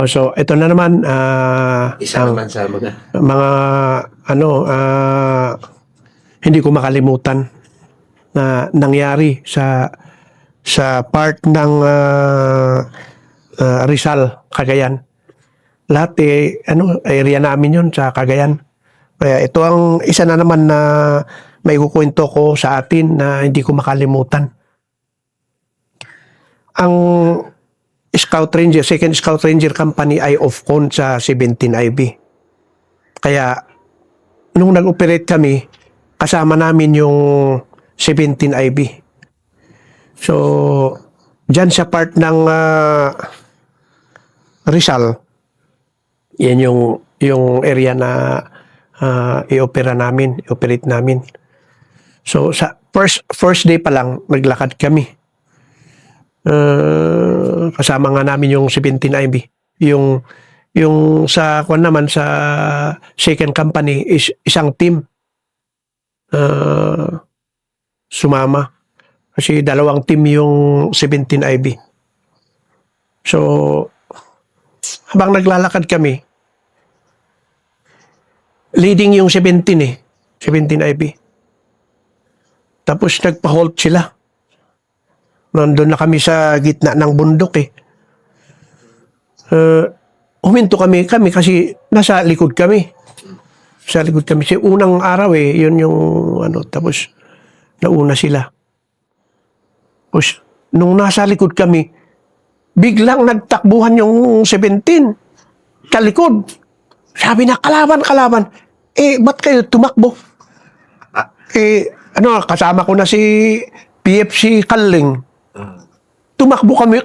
So ito na naman Isa naman sa mga hindi ko makalimutan na nangyari sa part ng Rizal, Cagayan. Lahat area namin yun sa Cagayan. Kaya ito ang isa na naman na may kukwento ko sa atin na hindi ko makalimutan. Ang Scout Ranger, Second Scout Ranger Company ay off-con sa 17IB. Kaya nung nag-operate kami, kasama namin yung 17IB. So, dyan sa part ng Rizal, yan yung area na i-operate namin. So, sa first day pa lang, naglakad kami. Kasama nga namin yung 17IB. Yung sa kwan naman sa second company is isang team sumama kasi dalawang team yung 17IB. So habang naglalakad kami, leading yung 17IB. Tapos nagpa-halt sila. Nandun na kami sa gitna ng bundok huminto kami kasi nasa likod kami. Sa likod kami. Kasi unang araw yun yung tapos nauna sila. Tapos nung nasa likod kami, biglang nagtakbuhan yung 17 kalikod. Sabi na, kalaban. Ba't kayo tumakbo? Kasama ko na si PFC Kalling. Tumakbo kami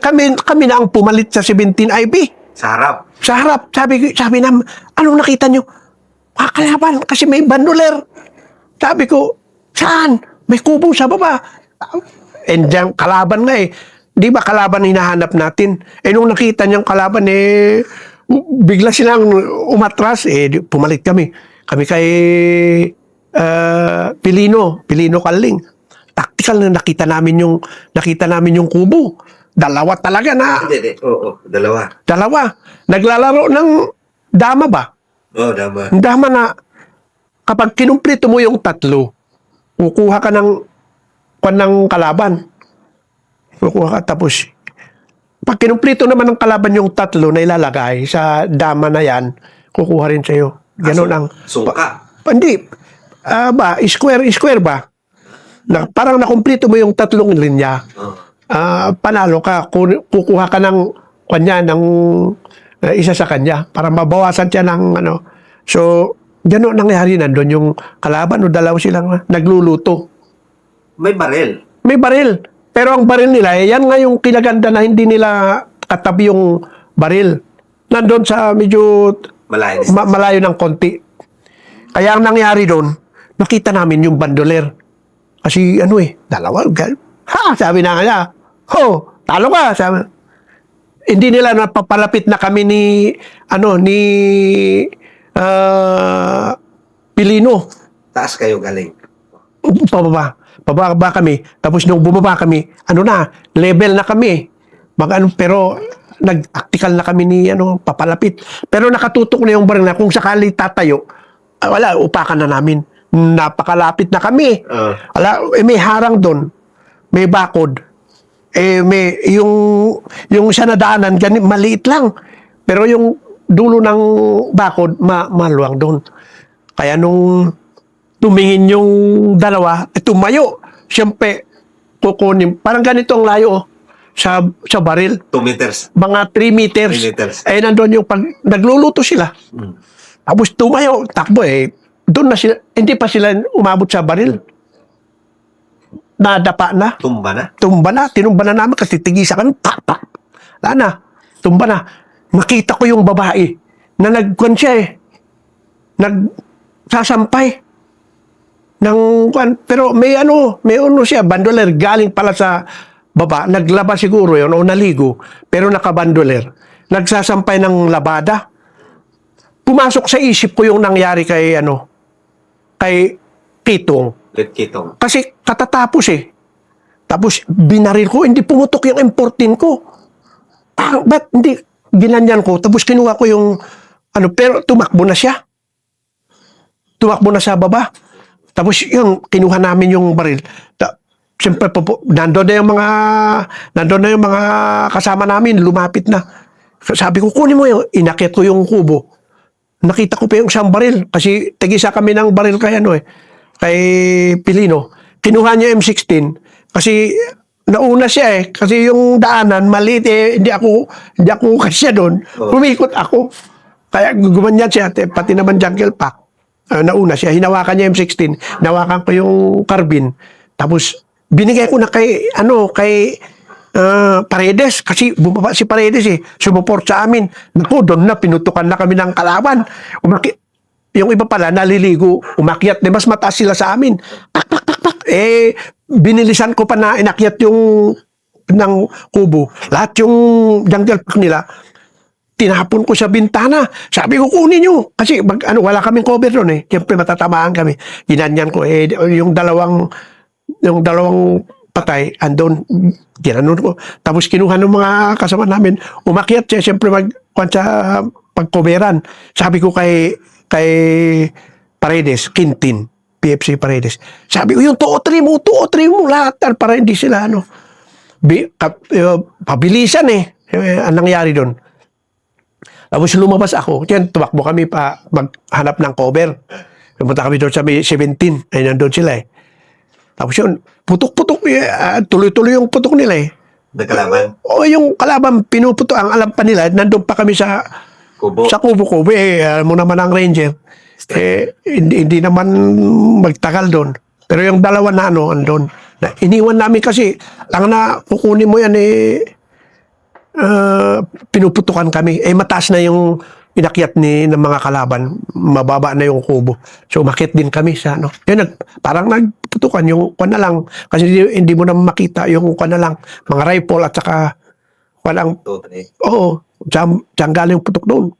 na ang pumalit sa 17IB. Sa harap. Sa harap. Sabi na, anong nakita nyo? Kalaban, kasi may bandoler. Sabi ko, saan? May kubo sa baba. And dyan, kalaban nga Di ba kalaban hinahanap natin? Nung nakita niyang kalaban, bigla silang umatras, pumalit kami. Kami kay Pilino Kalling. Tactical na nakita namin yung kubo. Dalawa talaga na. Hindi. Oo, dalawa. Naglalaro ng dama ba? Oo, dama. Dama na kapag kinumplito mo yung tatlo, kukuha ka ng kalaban. Kukuha ka tapos pag kinumplito naman ng kalaban yung tatlo na ilalagay sa dama na yan, kukuha rin sa'yo. Ganun ang... Sungka. Hindi. Square ba? Parang nakumplito mo yung tatlong linya. Panalo ka. Kukuha ka ng isa sa kanya para mabawasan siya ng So, gano'n nangyari nandun yung kalaban o dalaw silang nagluluto. May baril. May baril. Pero ang baril nila, yan nga yung kinaganda na hindi nila katabi yung baril. Nandun sa medyo malayo ng konti. Kaya ang nangyari doon, nakita namin yung bandoler. Kasi dalawa. Sabi na nga, talo ka. Sabi, hindi nila napapalapit na kami ni Pilino. Taas kayo galing. Pababa kami. Tapos nung bumaba kami, level na kami. Pero nag-tactical na kami ni papalapit. Pero nakatutok na yung baril na kung sakali tatayo, wala, upakan na namin. Napakalapit na kami. Wala, may harang doon. May bakod. May yung sa nadaanan, maliit lang. Pero yung dulo ng bakod, maluwang doon. Kaya nung tumingin yung dalawa, tumayo. Siyempre, kukunin. Parang ganito ang layo sa baril. 2 meters. Mga 3 meters. 3 meters. Nandun yung nagluluto sila. Tapos tumayo, takbo doon na sila, hindi pa sila umabot sa baril. Nadapa na. Tumba na. Tinumba na namin kasi tigisa kami. Pak. Wala na. Tumba na. Nakita ko yung babae na nagkwan siya nagsasampay. Pero may siya, bandoler, galing pala sa baba, naglaba siguro yun o naligo, pero nakabandoler. Nagsasampay ng labada. Pumasok sa isip ko yung nangyari kay Kitong. Kitong. Kasi katatapos Tapos binaril ko, hindi pumutok yung M14 ko. Ba't hindi? ginanyan ko, tapos kinuha ko yung, pero tumakbo na siya. Tumakbo na sa baba. Tapos yun, kinuha namin yung baril. Siyempre, nandun na yung mga kasama namin, lumapit na. Sabi ko, kunin mo yung, inakyat ko yung kubo. Nakita ko pa yung isang baril. Kasi tagisa kami ng baril kay Pilino. Kinuha niya M16. Kasi nauna siya Kasi yung daanan, maliit hindi ako kasya doon. Pumikot ako. Kaya gumanyan siya, pati naman jungle pack. Nauna siya, hinawakan niya M16. Hinawakan ko yung carbine. Tapos, binigay ko na kay Paredes, kasi bumaba si Paredes sumuport sa amin. Naku, doon na, pinutukan na kami ng kalaban. Yung iba pala, naliligo, umakyat, mas mataas sila sa amin. Tak, tak, tak, tak. Binilisan ko pa na inakyat yung ng kubo. Lahat yung jungle pack nila, tinapon ko sa bintana. Sabi ko, kunin nyo. Kasi wala kaming cover doon Siyempre matatamaan kami. Ginanyan ko yung dalawang patay, andon, ginanon ko. Tapos kinuha ng mga kasama namin, umakyat siya, siyempre sa pagkoberan. Sabi ko kay Paredes, Quintin, PFC Paredes. Sabi ko, yung 2 o 3 mo lahat, para hindi sila, pabilisan ang nangyari doon. Tapos lumabas ako, tumakbo kami pa maghanap ng cover. Pumunta kami doon sa 17, ay nandun sila Tapos yun, putok-putok, tuloy-tuloy yung putok nila Nagkalaban? O yung kalaban, pinuputok. Ang alam pa nila, nandun pa kami sa Kubo? Sa kubo-kubo. Alam mo naman ang Ranger. Hindi naman magtagal doon. Pero yung dalawa na andun. Iniwan namin kasi, ang na kukunin mo yan pinuputukan kami. Mataas na yung inakyat ng mga kalaban, mababa na yung kubo. So, umakyat din kami sa Yun, parang nagputukan yung na lang. Kasi hindi mo na makita yung na lang. Mga rifle at saka walang... Oo. Diyan galing yung putok doon.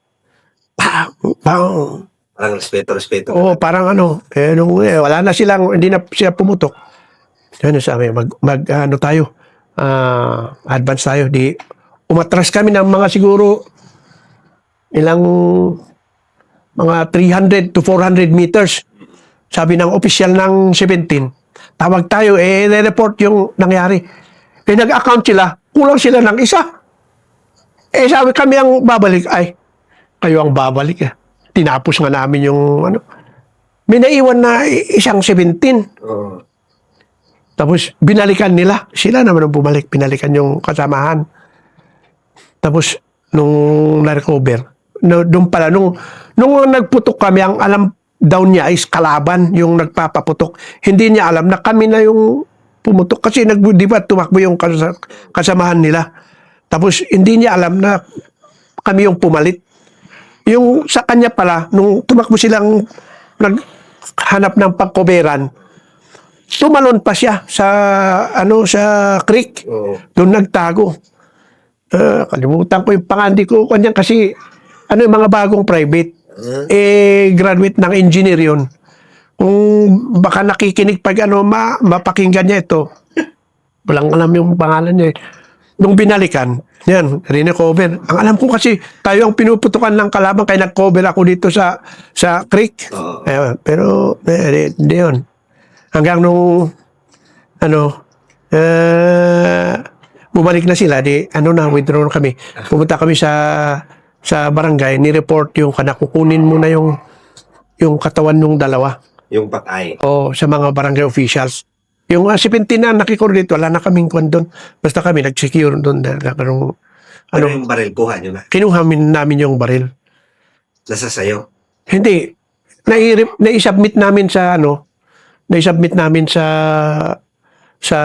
Parang respeto. Oo, parang wala na silang, hindi na sila pumutok. Yun, sabi, tayo, advance tayo. Umatras kami ng mga siguro ilang mga 300 to 400 meters. Sabi ng opisyal ng 17, tawag tayo, report yung nangyari. Nag-account sila, kulang sila ng isa. Sabi kami ang babalik, kayo ang babalik Tinapos nga namin yung May naiwan na isang 17. Tapos binalikan nila. Sila naman ang bumalik, binalikan yung kasamahan. Tapos nung na-recover, doon pala, nung nagputok kami, ang alam daw niya is kalaban, yung nagpapaputok. Hindi niya alam na kami na yung pumutok. Kasi di ba tumakbo yung kasamahan nila. Tapos hindi niya alam na kami yung pumalit. Yung sa kanya pala, nung tumakbo silang naghanap ng pagkoberan, tumalon pa siya sa creek. Doon nagtago. Kalimutan ko yung pangandi ko kanyan kasi yung mga bagong private graduate ng engineer yun. Kung baka nakikinig pag mapakinggan niya ito, walang alam yung pangalan niya nung binalikan yan, recover. Ang alam ko kasi tayo ang pinuputukan ng kalaban kaya nag-cover ako dito sa creek. Pero hindi yun. Hanggang nung bumalik na sila, withdraw na kami. Pumunta kami sa barangay, ni-report yung kukunin mo na yung katawan ng dalawa. Yung patay. O sa mga barangay officials. Yung 17 na nakikor dito, wala na kaming kwan doon. Basta kami nag-secure doon. Pero yung baril, kuha nyo na? Kinuha namin yung baril. Nasa sayo? Hindi. Na-submit namin sa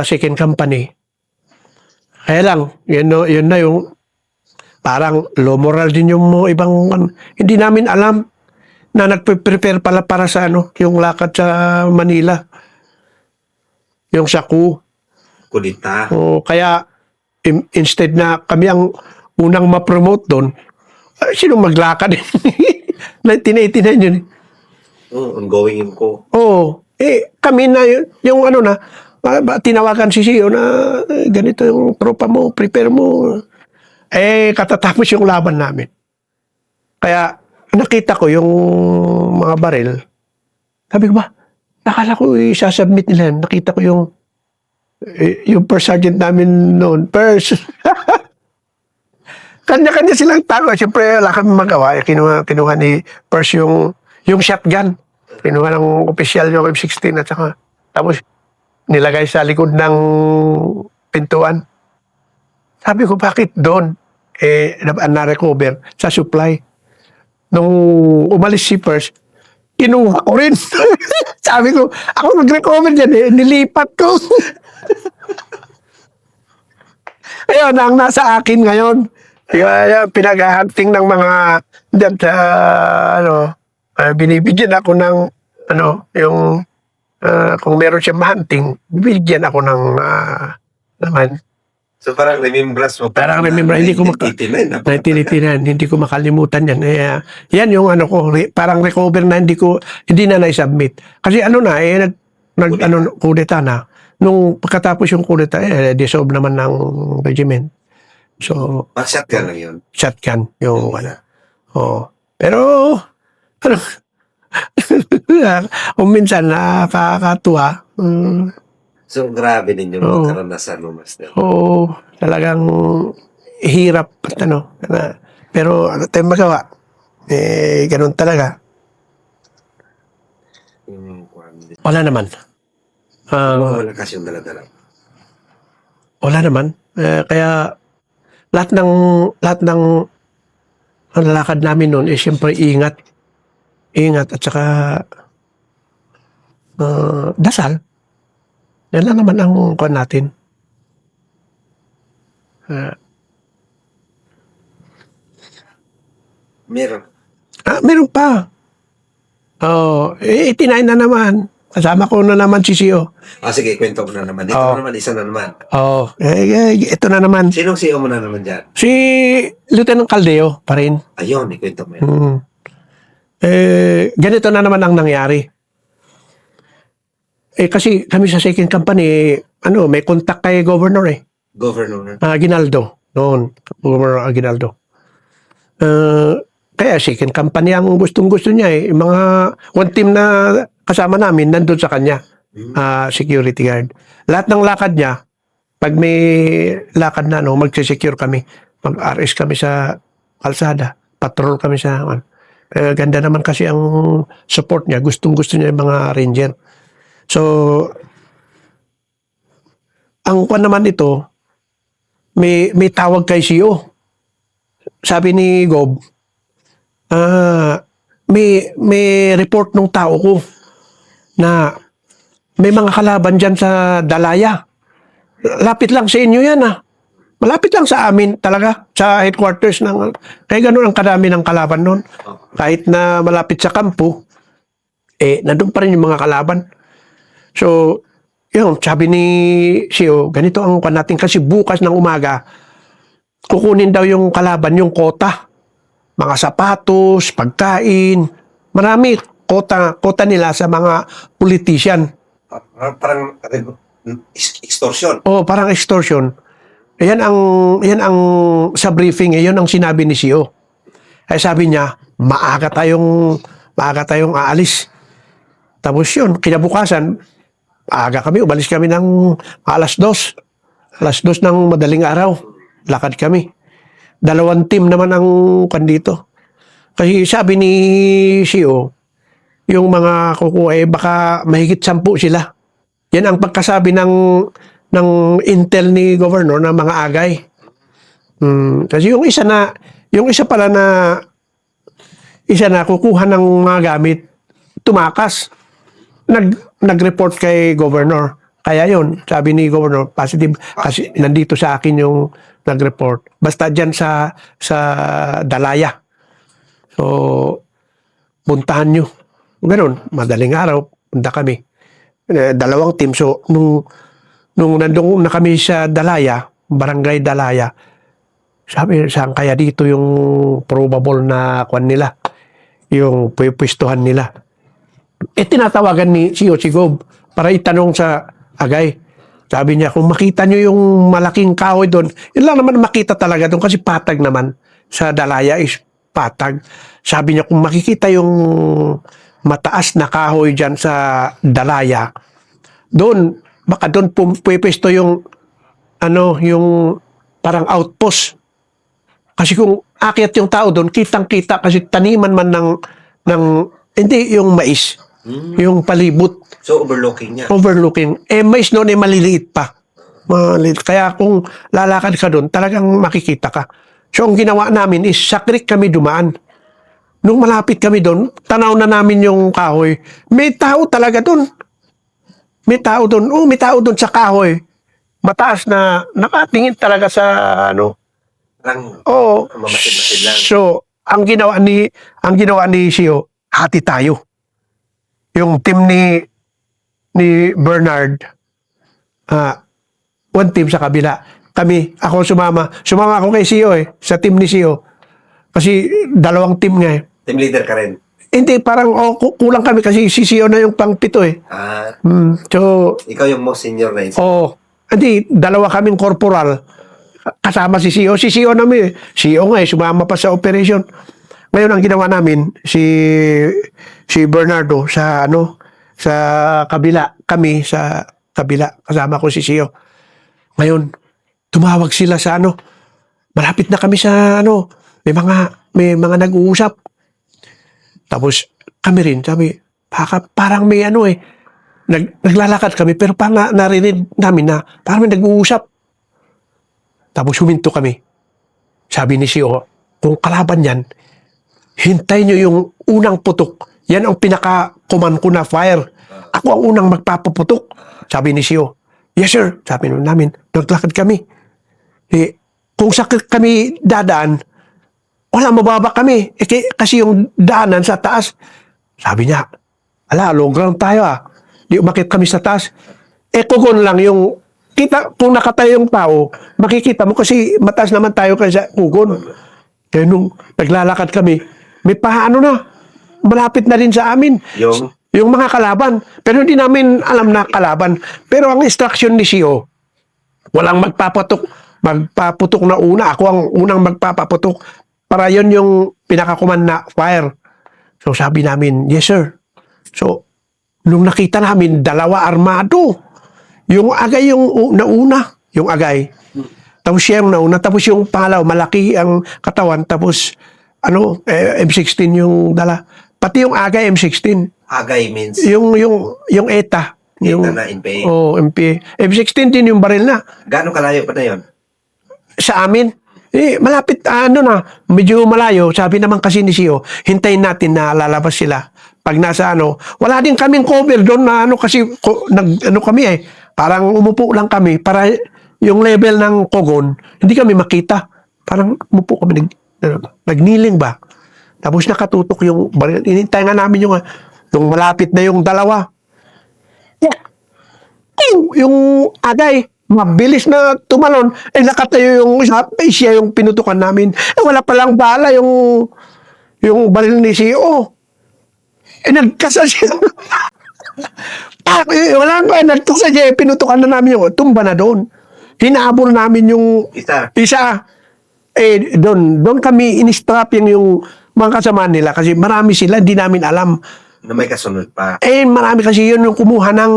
second company. Kaya lang, yun na yung parang low moral din yung ibang hindi namin alam na nagpe-prepare pala para sa yung lakad sa Manila. Yung Saku. Kudita. Kaya instead na kami ang unang ma-promote doon, sino maglakad? 1989 yun. Ongoing yun ko. Kami na yung tinawagan si CEO na ganito yung tropa mo, prepare mo. katatapos yung laban namin. Kaya, nakita ko yung mga baril. Sabi ko ba, nakala ko isasubmit nila. Nakita ko yung first sergeant namin noon. First. Kanya-kanya silang tago. Siyempre, wala kami magawa. Kinuha ni first yung shotgun. Kinuha ng opisyal yung M16 at saka tapos nilagay sa likod ng pintuan. Sabi ko, bakit doon? Na-recover sa supply. Nung umalis si First, kinuha ko rin. Sabi ko, ako nag-recover dyan nilipat ko. Ayun, ang nasa akin ngayon. Pinag-hunting ng mga dyan sa, binibigyan ako ng, kung meron siya ma-hunting, bibigyan ako ng, naman. So parang remembrance mo. Parang remembrance, hindi ko 1989, hindi ko makalimutan yan. Yan yung parang recover na hindi na na-submit. Kasi kudeta na. Nung pagkatapos yung kudeta, dissolve naman ng regiment. So, Shotgun lang yun. Shotgun, yung Pero, kung minsan nakakatuwa, So, grabe din yung karanasan mo, Master. Oo, talagang hirap pero ano tayong magawa? Ganun talaga. Wala naman. Wala kasi yung dala-dala. Wala naman. Kaya lahat ng lakad namin noon siyempre ingat at saka dasal. Yan lang naman ang kuwan natin. Meron. Meron pa. 89 na naman. Kasama ko na naman si CEO. Sige, kwento mo na naman. Ito na naman, isa na naman. Ito na naman. Sinong CEO mo na naman dyan? Si Lieutenant Caldeo pa rin. Ayun, ikwento mo yan. Ganito na naman ang nangyari. Kasi kami sa second company, may contact kay Governor Governor. Aguinaldo. Noon, Governor Aguinaldo. Kaya second company ang gustong-gusto niya Yung mga one team na kasama namin nandun sa kanya. Security guard. Lahat ng lakad niya, pag may lakad na, mag-secure kami. Mag-RS kami sa kalsada. Patrol kami sa... ganda naman kasi ang support niya. Gustong-gusto niya yung mga ranger. So, ang kwan naman ito, may tawag kay CEO. Sabi ni Gob, may report ng tao ko na may mga kalaban dyan sa Dalaya. Lapit lang sa inyo yan Malapit lang sa amin talaga, sa headquarters ng... Kaya ganun ang kadami ng kalaban nun. Kahit na malapit sa kampo, nandun pa rin yung mga kalaban. So, yun, sabi ni CEO, ganito ang kwan natin kasi bukas ng umaga, kukunin daw yung kalaban, yung kota. Mga sapatos, pagkain, marami kota nila sa mga politician. Parang extortion. Parang extortion. Yan ang sa briefing, yan ang sinabi ni CEO. Ay sabi niya, maaga tayong aalis. Tapos yun, kinabukasan, aga kami, umalis kami ng alas 2. Alas 2 ng madaling araw. Lakad kami. 2 team naman ang kandito. Kasi sabi ni CEO, yung mga kukuha baka mahigit 10 sila. Yan ang pagkasabi ng intel ni Governor ng mga agay. Kasi yung isa pala na kukuha ng mga gamit, tumakas. Nag-report kay Governor. Kaya yun, sabi ni Governor, positive. Kasi nandito sa akin yung nag-report. Basta dyan sa Dalaya. So, puntahan nyo. Ganun, madaling araw, punta kami. 2 team. So, nung nandun na kami sa Dalaya, Barangay Dalaya, sabi, saan kaya dito yung probable na kwan nila? Yung pwestuhan nila. Tinatawagan ni CEO si Gob para itanong sa agay. Sabi niya, kung makita nyo yung malaking kahoy doon, yun lang naman makita talaga doon kasi patag naman. Sa Dalaya is patag. Sabi niya, kung makikita yung mataas na kahoy dyan sa Dalaya, doon, baka doon pwesto yung, yung parang outpost. Kasi kung akyat yung tao doon, kitang-kita kasi taniman man ng hindi yung mais, yung palibot. So, overlooking niya. Overlooking. Mais noon ay maliliit pa. Maliliit. Kaya kung lalakad ka doon, talagang makikita ka. So, ang ginawa namin is sa creek kami dumaan. Nung malapit kami doon, tanaw na namin yung kahoy. May tao talaga doon. May tao doon. May tao doon sa kahoy. Mataas na nakatingin talaga sa Parang mamasid-masid lang. So, ang ginawa ni Sio, hati tayo. Yung team ni Bernard, one team sa kabila. Ako sumama ako kay Sio sa team ni Sio. Kasi dalawang team nga Team leader ka rin. Hindi, parang kulang kami kasi si Sio na yung pang-pito So, Ikaw yung most senior na isa. hindi, dalawa kaming corporal. Kasama si Sio. Si Sio namin Sio nga sumama pa sa operation. Ngayon ang ginawa namin, si Bernardo sa kabila, kami sa kabila, kasama ko si Sio. Ngayon, tumawag sila sa malapit na kami sa may mga nag-uusap. Tapos kami rin, sabi, parang may naglalakad kami, pero parang narinig namin na parang may nag-uusap. Tapos huminto kami. Sabi ni Sio, kung kalaban yan, hintay nyo yung unang putok. Yan ang pinaka-command ko na fire. Ako ang unang magpapaputok. Sabi ni Sio, yes sir. Sabi namin, naglakad kami. Kung sakit kami dadaan, wala, mababa kami. Kasi yung daanan sa taas. Sabi niya, long ground tayo Di umakit kami sa taas. Kugon lang yung, kung nakatayo yung tao, makikita mo kasi mataas naman tayo kaysa kugon. Kaya nung naglalakad kami, may malapit na rin sa amin. Yung mga kalaban. Pero hindi namin alam na kalaban. Pero ang instruction ni Sio, walang magpaputok na una. Ako ang unang magpapaputok. Para yon yung pinaka-command na fire. So sabi namin, yes sir. So, nung nakita namin, dalawa armado. Yung agay yung nauna. Yung agay. Tapos siya yung nauna. Tapos yung pangalaw, malaki ang katawan. Tapos, M16 yung dala. Pati yung agay, M16. Agay means? Yung ETA. ETA na NPA. NPA. M16 din yung baril na. Gaano kalayo pa na yun? Sa amin, malapit, medyo malayo. Sabi naman kasi ni Sio, hintayin natin na lalabas sila. Pag nasa wala din kaming cover doon na kasi kami parang umupo lang kami para yung level ng Kogon, hindi kami makita. Parang umupo kami, nagniling ba? Tapos nakatutok yung baril. Inintay nga namin yung malapit na yung dalawa. Yung agay, mabilis na tumalon, nakatayo yung isa, siya yung pinutukan namin. Wala palang bala yung baril ni Sio. Nagkasa siya. Wala nagkasa siya, pinutukan na namin yung tumba na doon. Hinahabol namin yung isa. Doon kami in-strap yung mga kasama nila kasi marami sila, hindi namin alam. Na may kasunod pa. Marami kasi yun yung kumuha ng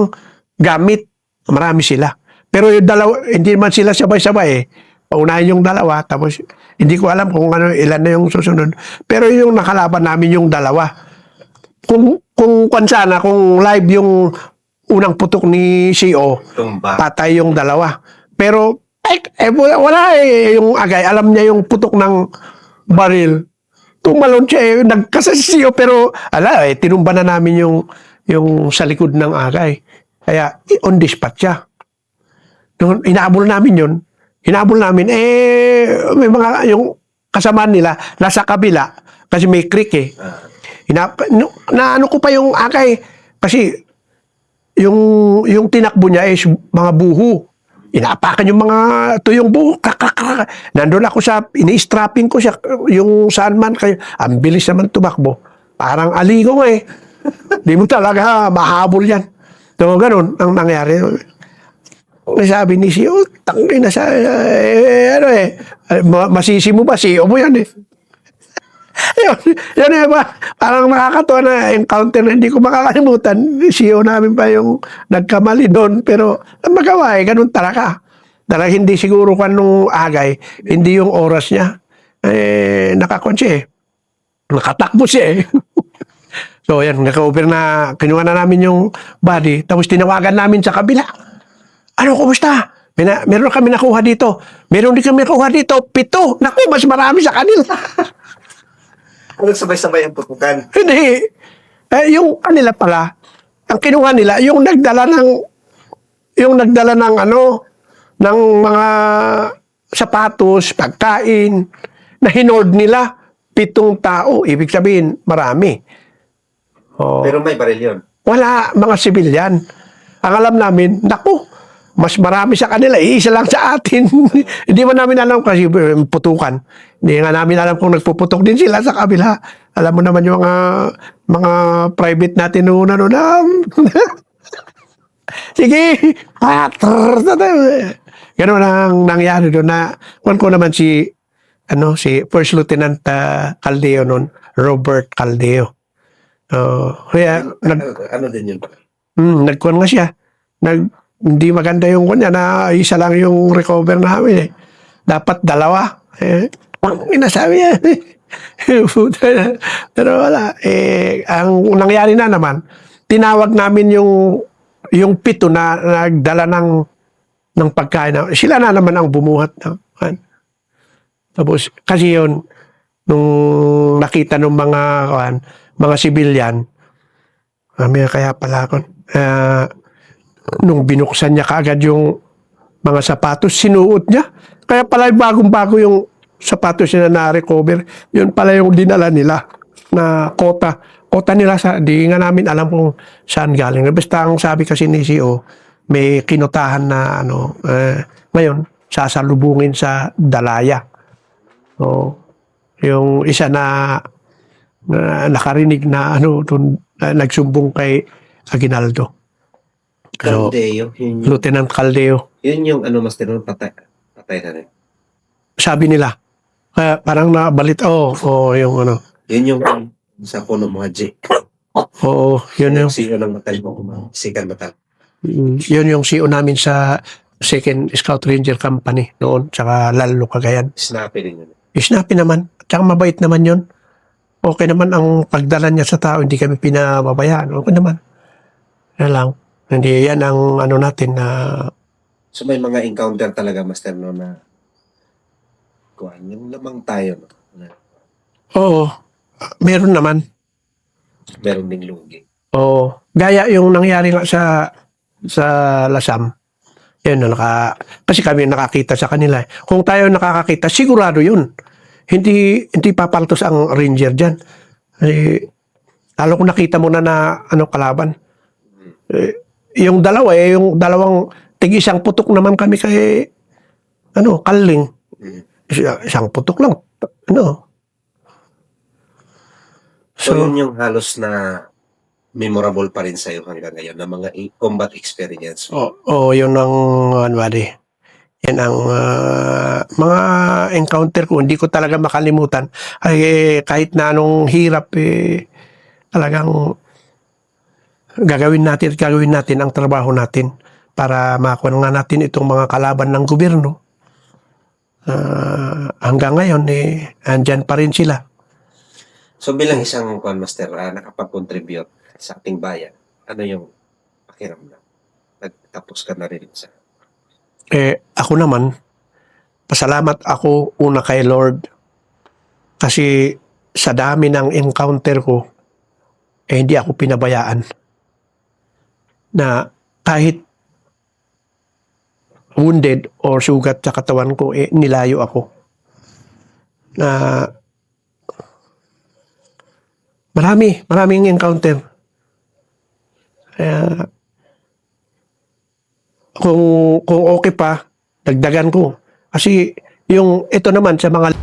gamit. Marami sila. Pero yung dalawa, hindi man sila sabay-sabay Paunahin yung dalawa, tapos hindi ko alam kung ilan na yung susunod. Pero yung nakalaban namin yung dalawa. Kung sana, kung live yung unang putok ni CO, patay yung dalawa. Pero wala yung agay. Alam niya yung putok ng baril. Tumalon siya nagkasasiyo, pero tinumba na namin yung sa likod ng agay. Kaya on the spot siya. Nung inaabol namin yun, may mga yung kasama nila nasa kabila kasi may creek naano ko pa yung akay kasi yung tinakbo niya is mga buho. Inaapakan yung mga tuyong buho. Nandun ako ini-strapping ko siya yung saan man kayo. Ang bilis naman tumakbo. Parang aligo Di mo talaga mahabol yan. So, ganun ang nangyari. Sabi ni CEO, tangin na sa, masisi mo ba? CEO mo yan eh. Yun eh, parang nakakatawa na encounter na hindi ko makakalimutan. CEO namin pa yung nagkamali doon. Pero ang magawa eh, ganun talaga. Dahil hindi siguro kan nung agay, hindi yung oras niya. Nakakon siya eh. Nakatakbo siya eh. So yan, naka-over na, kinuha na namin yung body. Tapos tinawagan namin sa kabila. Ano, kumusta? Meron kami nakuha dito. Meron din kami nakuha dito. 7. Naku, mas marami sa kanila. Ano sabay-sabay ang putukan? Hindi. Yung kanila pala, ang kinuha nila, yung nagdala ng ng mga sapatos, pagkain, na hinord nila, 7 tao. Ibig sabihin, marami. Oh. Pero may baril yun. Wala, mga sibilyan. Ang alam namin, naku, mas marami sa kanila, iisa lang sa atin. Hindi man namin alam kasi putukan. Hindi nga namin alam kung nagpuputok din sila sa kabila. Alam mo naman yung mga private natin noon. Sige, gano'n ang nangyari doon na, kung naman si First Lieutenant Caldeo noon, Robert Caldeo. Kaya, Ano din yun? nagkuhan nga siya. Hindi maganda yung kunya na isa lang yung recover namin eh. Dapat 2. Inasabi niya. Pero wala. Ang nangyari na naman, tinawag namin yung 7 na nagdala ng pagkain. Sila na naman ang bumuhat. Tapos, kasi yun, nung nakita ng mga sibilyan, kaya pala ako, nung binuksan niya kaagad yung mga sapatos, sinuot niya. Kaya pala bagong-bago yung sapatos niya na na-recover. Yun pala yung dinala nila na kota. Kota nila, di nga namin alam kung saan galing. Basta ang sabi kasi ni CEO, may kinutahan na ngayon, sasalubungin sa Dalaya. So, yung isa na nakarinig na nagsumbong kay Aguinaldo. So, Caldeo. Lieutenant Caldeo. Yun yung master nun, patay na rin. Sabi nila, parang nabalit, yung Yun yung sa puno mga J. Oo, yun yung, CEO ng Matal mo, Sikan Matal. yun yung CEO namin sa 2nd Scout Ranger Company noon, tsaka Lalo Cagayan. Snappy din yun. Snappy naman, tsaka mabait naman yun. Okay naman ang pagdala niya sa tao, hindi kami pinababayaan. Okay naman. Yan lang. Hindi yan ang natin na So may mga encounter talaga, Master, no, na yung lamang tayo, no? oo, meron naman. Meron ding lugi. Oo. Gaya yung nangyari nga sa Lasam. Yan, kasi kami nakakita sa kanila. Kung tayo nakakakita, sigurado yun. Hindi papaltos ang ranger dyan. Lalo kung nakita mo na kalaban. Yung dalawang tig-isang putok naman kami kay Kaling. Isang putok lang. So yun yung halos na memorable pa rin sa'yo hanggang ngayon na mga combat experience. Yun ang buddy. Yan ang mga encounter ko. Hindi ko talaga makalimutan. Ay, kahit na anong hirap, talagang gagawin natin ang trabaho natin para makuha nga natin itong mga kalaban ng gobyerno. Hanggang ngayon, andyan pa rin sila. So bilang isang Master, nakapag-contribute sa ating bayan, ano yung pakiramdam? Nagtapos ka na rin sa... Ako naman, pasalamat ako una kay Lord kasi sa dami ng encounter ko, hindi ako pinabayaan na kahit wounded or sugat sa katawan ko, nilayo ako. Na maraming encounter. Kaya, kung okay pa, dagdagan ko. Kasi ito naman sa mga